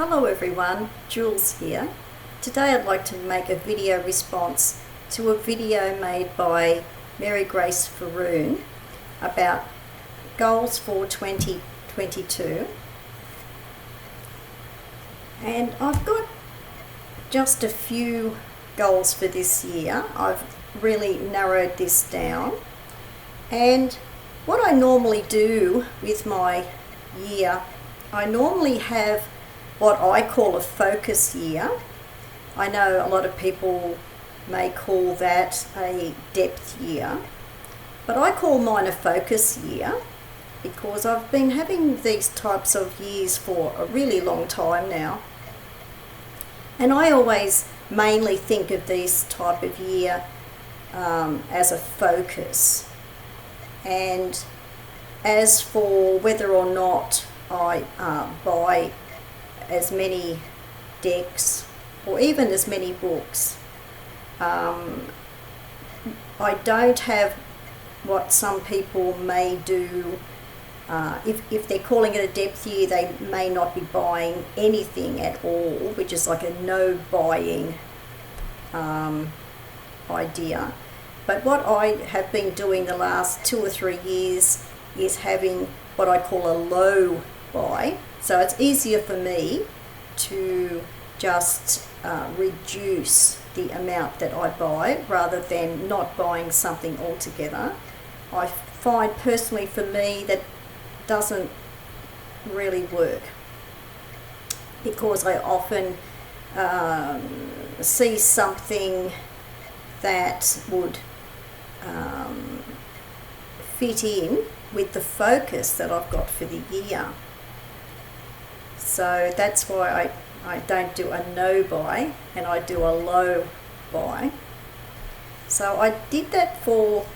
Hello everyone, Jules here. Today I'd like to make a video response to a video made by Mary Grace Faroon about goals for 2022. And I've got just a few goals for this year. I've really narrowed this down. And what I normally do with my year, I normally have what I call a focus year. I know a lot of people may call that a depth year, but I call mine a focus year because I've been having these types of years for a really long time now. And I always mainly think of this type of year as a focus. And as for whether or not I buy as many decks or even as many books, I don't have what some people may do. If they're calling it a depth year, they may not be buying anything at all, which is like a no buying idea. But what I have been doing the last 2 or 3 years is having what I call a low buy. So it's easier for me to just reduce the amount that I buy rather than not buying something altogether. I find personally for me that doesn't really work because I often see something that would fit in with the focus that I've got for the year. So that's why I don't do a no buy and I do a low buy. So I did that for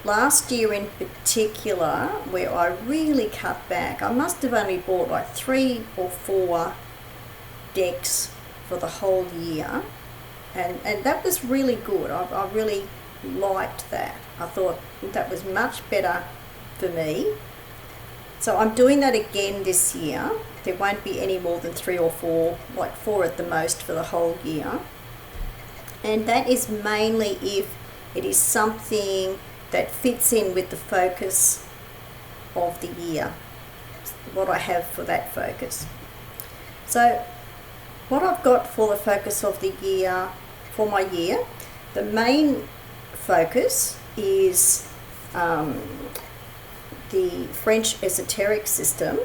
last year in particular, where I really cut back. I must have only bought like 3 or 4 decks for the whole year, and that was really good. I really liked that. I thought that was much better for me. So I'm doing that again this year. There won't be any more than 3 or 4, like 4 at the most for the whole year. And that is mainly if it is something that fits in with the focus of the year, what I have for that focus. So what I've got for the focus of the year, for my year, the main focus is the French esoteric system,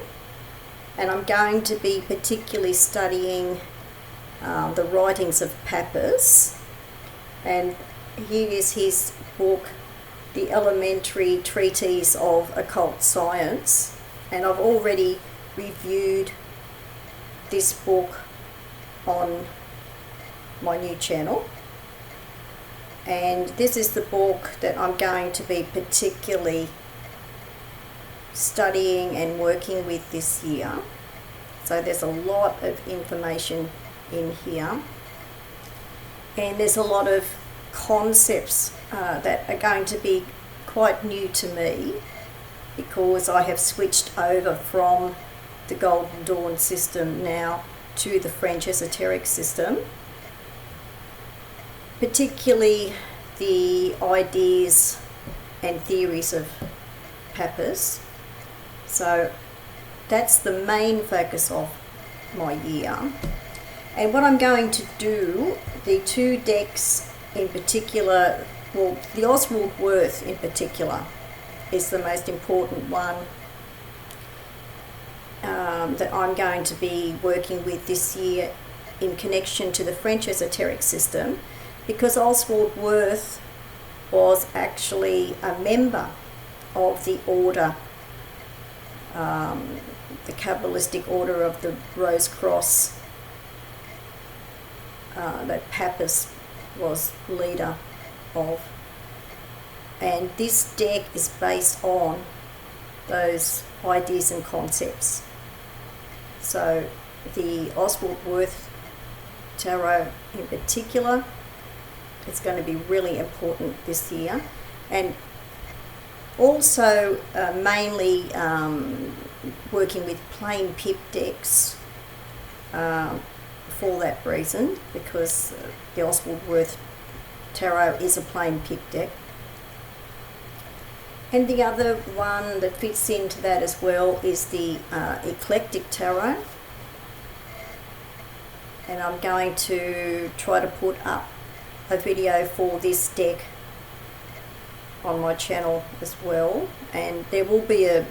and I'm going to be particularly studying the writings of Papus, and here is his book, The Elementary Treatise of Occult Science, and I've already reviewed this book on my new channel, and this is the book that I'm going to be particularly studying and working with this year. So there's a lot of information in here, and there's a lot of concepts that are going to be quite new to me because I have switched over from the Golden Dawn system now to the French esoteric system, particularly the ideas and theories of Papus. So that's the main focus of my year. And what I'm going to do, the 2 decks in particular, well, the Oswald Wirth in particular is the most important one that I'm going to be working with this year in connection to the French esoteric system, because Oswald Wirth was actually a member of the order, the Kabbalistic order of the Rose Cross, that Papus was leader of. And this deck is based on those ideas and concepts. So the Oswald Wirth Tarot in particular, it's going to be really important this year. And also mainly working with plain pip decks for that reason, because the Oswald Wirth Tarot is a plain pick deck. And the other one that fits into that as well is the Eclectic Tarot. And I'm going to try to put up a video for this deck on my channel as well, and there will be a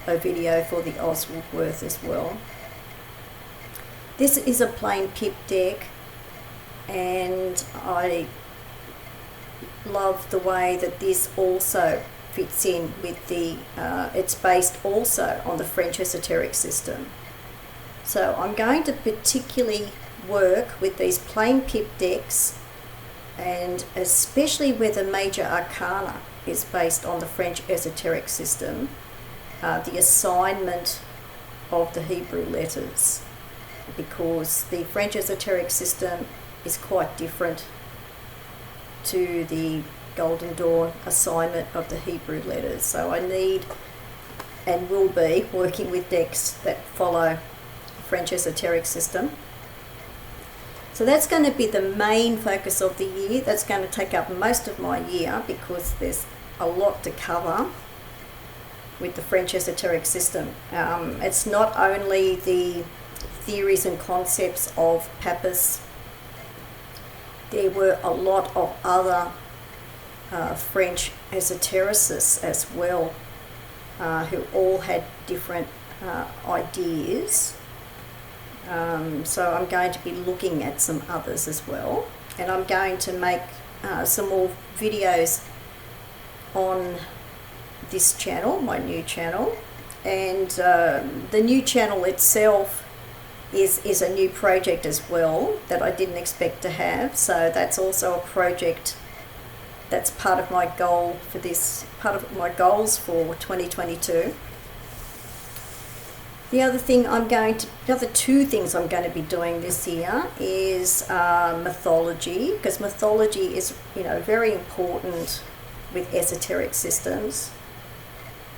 video for the Oswald Wirth as well. This is a plain pick deck, and I love the way that this also fits in with the it's based also on the French esoteric system. So I'm going to particularly work with these plain pick decks, and especially where the major arcana is based on the French esoteric system, the assignment of the Hebrew letters, because the French esoteric system is quite different to the Golden Dawn assignment of the Hebrew letters. So I need and will be working with decks that follow the French esoteric system. So that's going to be the main focus of the year. That's going to take up most of my year, because there's a lot to cover with the French esoteric system. It's not only the theories and concepts of Papus. There were a lot of other French esotericists as well, who all had different ideas. So I'm going to be looking at some others as well, and I'm going to make some more videos on this channel, my new channel. And the new channel itself is a new project as well that I didn't expect to have. So that's also a project that's part of my goal for this, part of my goals for 2022. The other two things I'm going to be doing this year is mythology, because mythology is, very important with esoteric systems,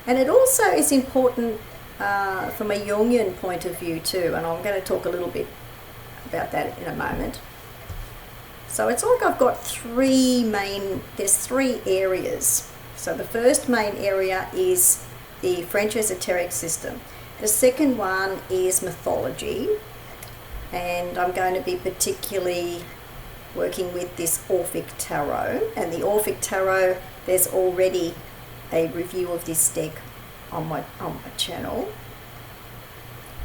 and it also is important from a Jungian point of view too, and I'm going to talk a little bit about that in a moment. So it's like I've got there's three areas. So the first main area is the French esoteric system. The second one is mythology, and I'm going to be particularly working with this Orphic Tarot. And the Orphic Tarot, there's already a review of this deck on my channel.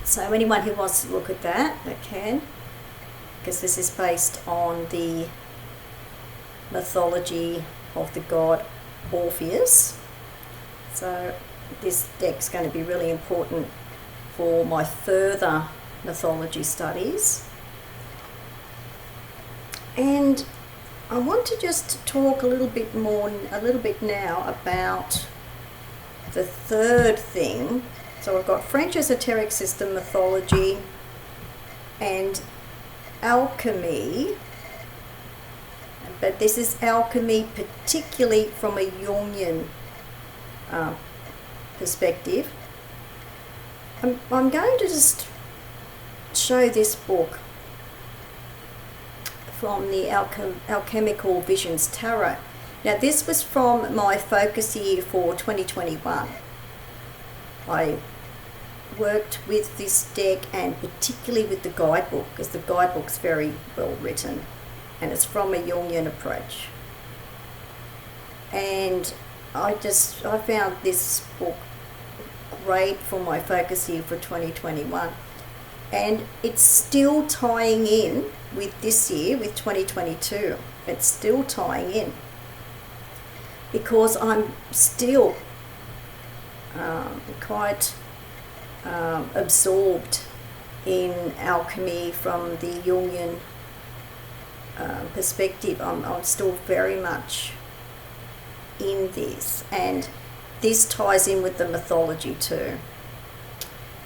So anyone who wants to look at that, they can, because this is based on the mythology of the god Orpheus. So this deck's going to be really important for my further mythology studies. And I want to just talk a little bit now about the third thing. So I've got French esoteric system, mythology, and alchemy. But this is alchemy particularly from a Jungian perspective. I'm going to just show this book from the Alchemical Visions Tarot. Now this was from my focus year for 2021. I worked with this deck, and particularly with the guidebook, because the guidebook's very well written and it's from a Jungian approach. And I found this book great for my focus year for 2021, and it's still tying in with this year, with 2022. It's still tying in, because I'm still quite absorbed in alchemy from the Jungian perspective. I'm still very much in this, and this ties in with the mythology too.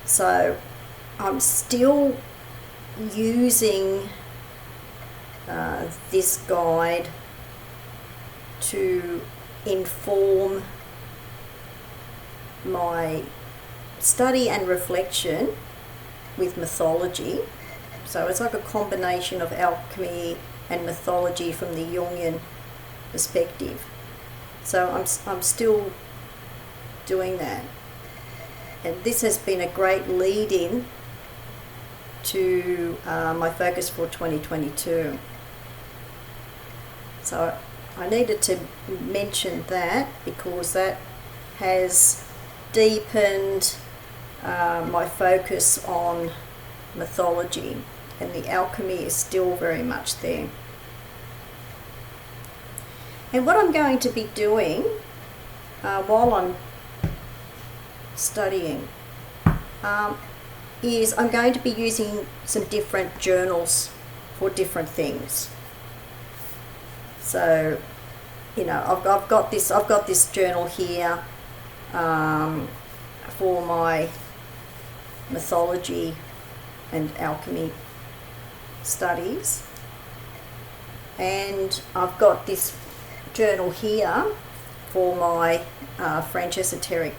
So I'm still using this guide to inform my study and reflection with mythology, So it's like a combination of alchemy and mythology from the Jungian perspective. So I'm still doing that. And this has been a great lead-in to my focus for 2022. So I needed to mention that because that has deepened my focus on mythology, and the alchemy is still very much there. And what I'm going to be doing while I'm studying is I'm going to be using some different journals for different things. So, you know, I've got this journal here for my mythology and alchemy studies, and I've got this journal here for my French esoteric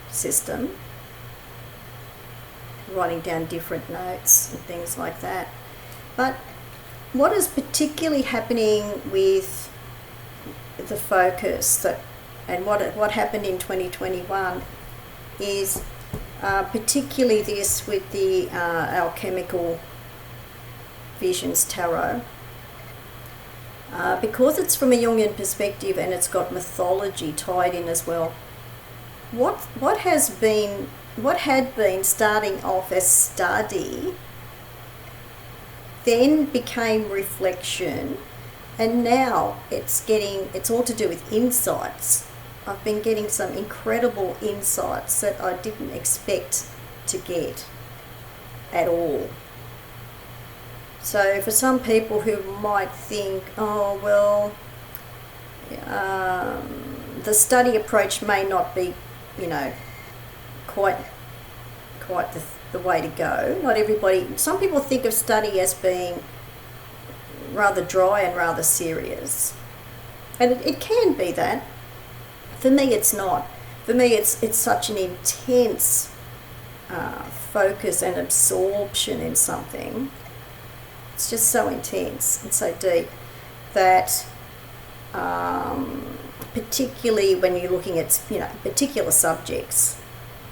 system, writing down different notes and things like that. But what is particularly happening with the focus and what happened in 2021 is particularly this with the Alchemical Visions Tarot. Because it's from a Jungian perspective and it's got mythology tied in as well, what had been starting off as study then became reflection, and now it's all to do with insights. I've been getting some incredible insights that I didn't expect to get at all. So for some people who might think, oh well, the study approach may not be, you know, quite the way to go. Not everybody. Some people think of study as being rather dry and rather serious, and it can be that. For me, it's not. For me, it's such an intense focus and absorption in something. It's just so intense and so deep that, particularly when you're looking at, you know, particular subjects,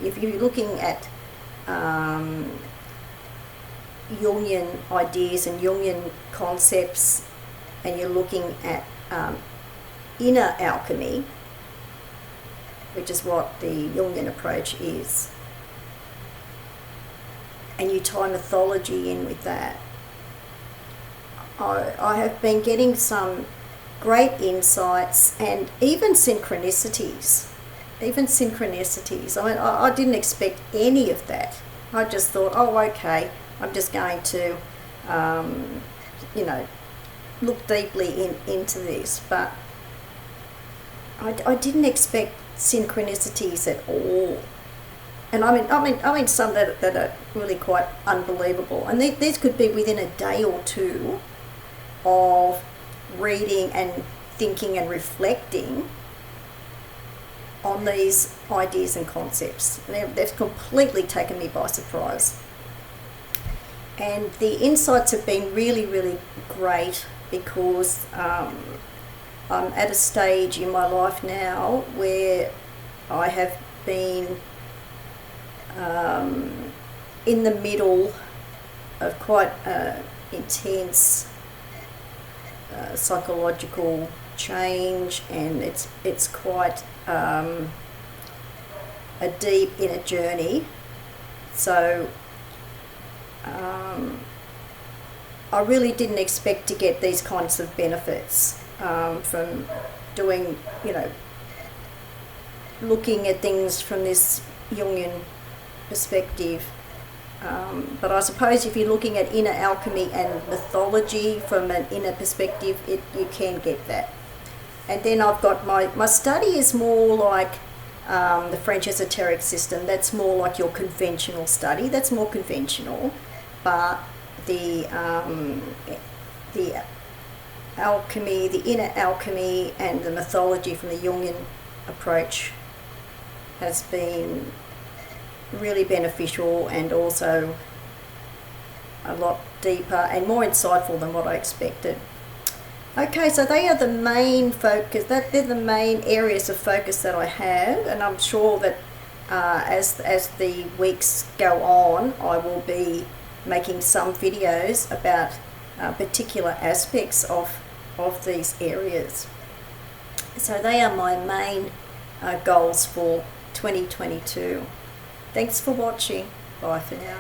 if you're looking at Jungian ideas and Jungian concepts, and you're looking at inner alchemy, which is what the Jungian approach is, and you tie mythology in with that, I have been getting some great insights and even synchronicities. I mean, I didn't expect any of that. I just thought, oh, okay, I'm just going to, you know, look deeply into this. But I didn't expect synchronicities at all. And I mean some that are really quite unbelievable. And these could be within a day or two of reading and thinking and reflecting on these ideas and concepts. They've completely taken me by surprise. And the insights have been really, really great because I'm at a stage in my life now where I have been in the middle of quite intense psychological change, and it's quite a deep inner journey. So I really didn't expect to get these kinds of benefits from doing, you know, looking at things from this Jungian perspective. But I suppose if you're looking at inner alchemy and mythology from an inner perspective, you can get that. And then I've got my study is more like the French esoteric system. That's more like your conventional study. That's more conventional. But the alchemy, the inner alchemy and the mythology from the Jungian approach has been really beneficial, and also a lot deeper and more insightful than what I expected. Okay, so they are the main focus, they're the main areas of focus that I have, and I'm sure that as the weeks go on, I will be making some videos about particular aspects of these areas. So they are my main goals for 2022. Thanks for watching. Bye for now.